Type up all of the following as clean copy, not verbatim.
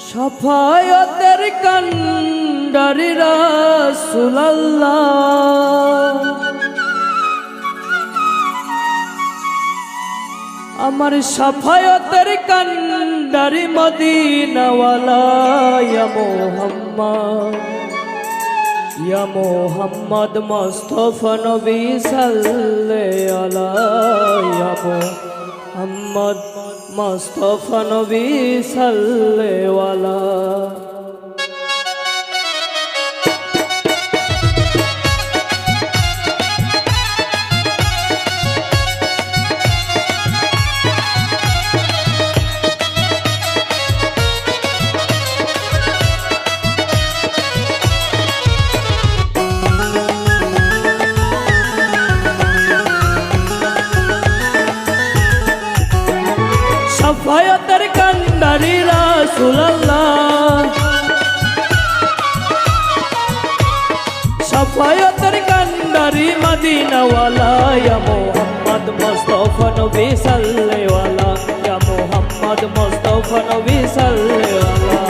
শাফায়াতের কান্ডারি রাসূলুল্লাহ, আমার শাফায়াতের কান্ডারি মদিনাওয়ালা ইয়া মুহাম্মদ, ইয়া মুহাম্মদ মুস্তাফা নবী সাল্লাল্লাহু আলাইহি ইয়া মুহাম্মদ মুস্তাফা নবী সাল্লাল্লাহু আলাইহি। শাফায়াতের কান্ডারি রাসূলুল্লাহ, শাফায়াতের কান্ডারি মদিনাওয়ালা ইয়া মুহাম্মদ মুস্তাফা নবী সাল্লাল্লাহু আলাইহি ইয়া মুহাম্মদ মুস্তাফা নবী সাল্লাল্লাহু আলাইহি।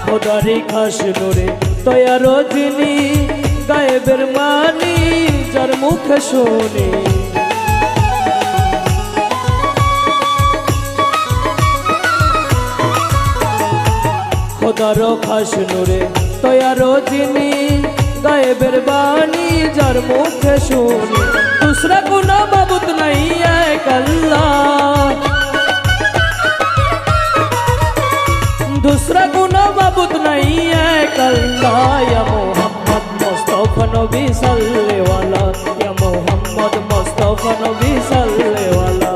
খোদারি খাস নূরে তৈয়ার যিনি, গায়েবের মানি যার মুখে শুনি। খোদার খাস নূরে তৈয়ার যিনি, গায়েবের বাণী যার মুখে শুনি। দুসরা কোনা মাবুদ নাই এক আল্লাহ, दूसरा गुना माबूद नहीं एक अल्लाह या मोहम्मद मुस्तफा नबी सल्लल्लाहु अलैहि या मोहम्मद मुस्तफा नबी सल्लल्लाहु अलैहि।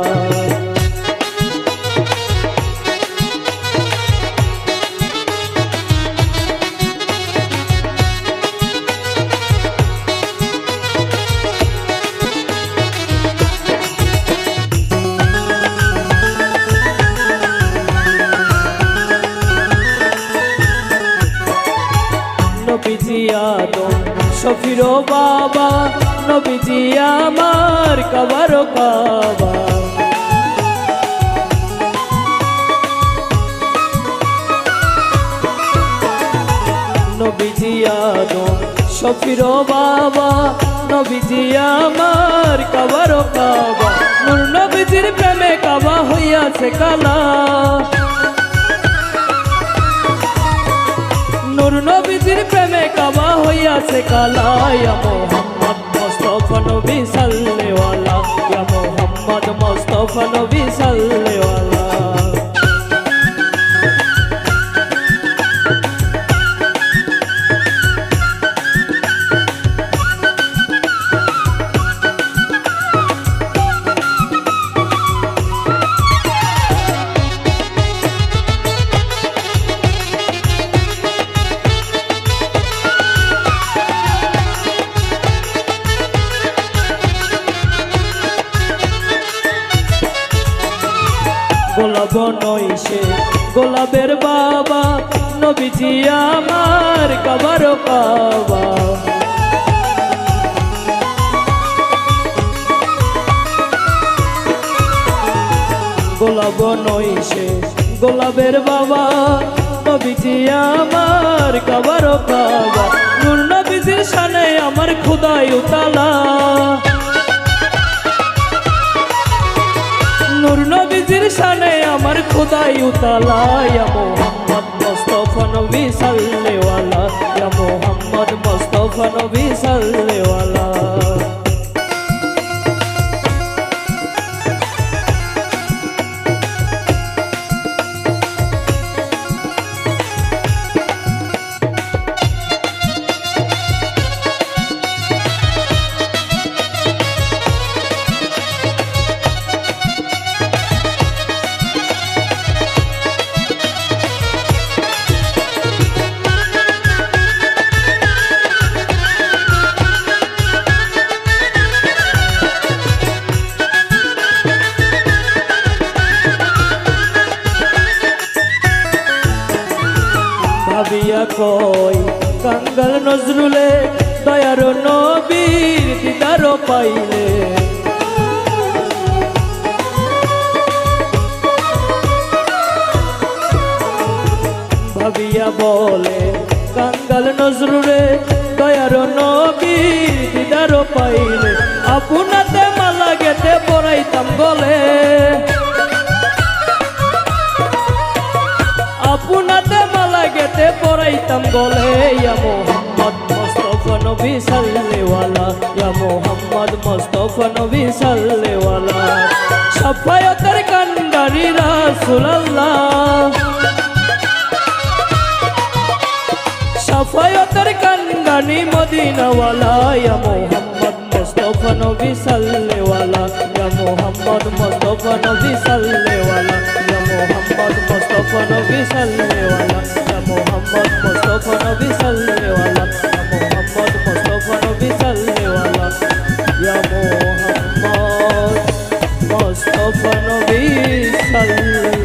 নবীজি আদম শফির বাবা, নবীজি আমার কাবার কাবা। নবীজি আদম শফির বাবা, নবীজি আমার কাবার কাবা। নূর নবীজির প্রেমে কাবা হইয়াছে কালা, নূর নবীজির প্রেমে কাবা হইয়াছে কালা। ইয়া মুহাম্মদ মুস্তাফা নবী সাল্লাল্লাহু আলাইহি ইয়া মুহাম্মদ মুস্তাফা নবী সাল্লাল্লাহু আলাইহি। গোলাপ নইসে গোলাপের বাবা, নবীজি আমার কাবার কাবা। গোলাপ নইসে গোলাপের বাবা, নবীজি আমার কাবার কাবা। নূর নবীজির শানে আমার খোদাই উতালা, নূর নবীজির শানে আমার খোদাই উতালা। ইয়া মুহাম্মদ মুস্তাফা নবী সাল্লাল্লাহু আলাইহি ইয়া মুহাম্মদ মুস্তাফা নবী সাল্লাল্লাহু আলাইহি। ভাবিয়া কয় কাঙ্গাল নজরুলে দয়ার নবীর দিদার পাইলে ভাবিয়া বলে কাঙ্গাল নজরুলে দয়ার নবীর দিদার পাইলে আপনাতে মালা গেতে পরাইতাম গলে আপনাতে মালা গেতে পরাইতাম গলে ইয়া মোহাম্মদ মুস্তাফা নবী সাল্লেওয়ালা ইয়া মোহাম্মদ মুস্তাফা নবী সাল্লেওয়ালা শাফায়াতের কান্ডারি রাসূলুল্লাহ শাফায়াতের কান্ডানি মদিনাওয়ালা ইয়া মোহাম্মদ মুস্তাফা নবী সাল্লেওয়ালা ইয়া মোহাম্মদ মুস্তাফা নবী সাল্লেওয়ালা ইয়া মোহাম্মদ মুস্তাফা নবী সাল্লেওয়ালা ইয়া মোহাম্মদ মুস্তাফা নবী সাল্লেওয়ালা ইয়া মোহাম্মদ মুস্তাফা নবী সাল্লেওয়ালা ইয়া মোহাম্মদ মুস্তাফা নবী সাল্লেওয়ালা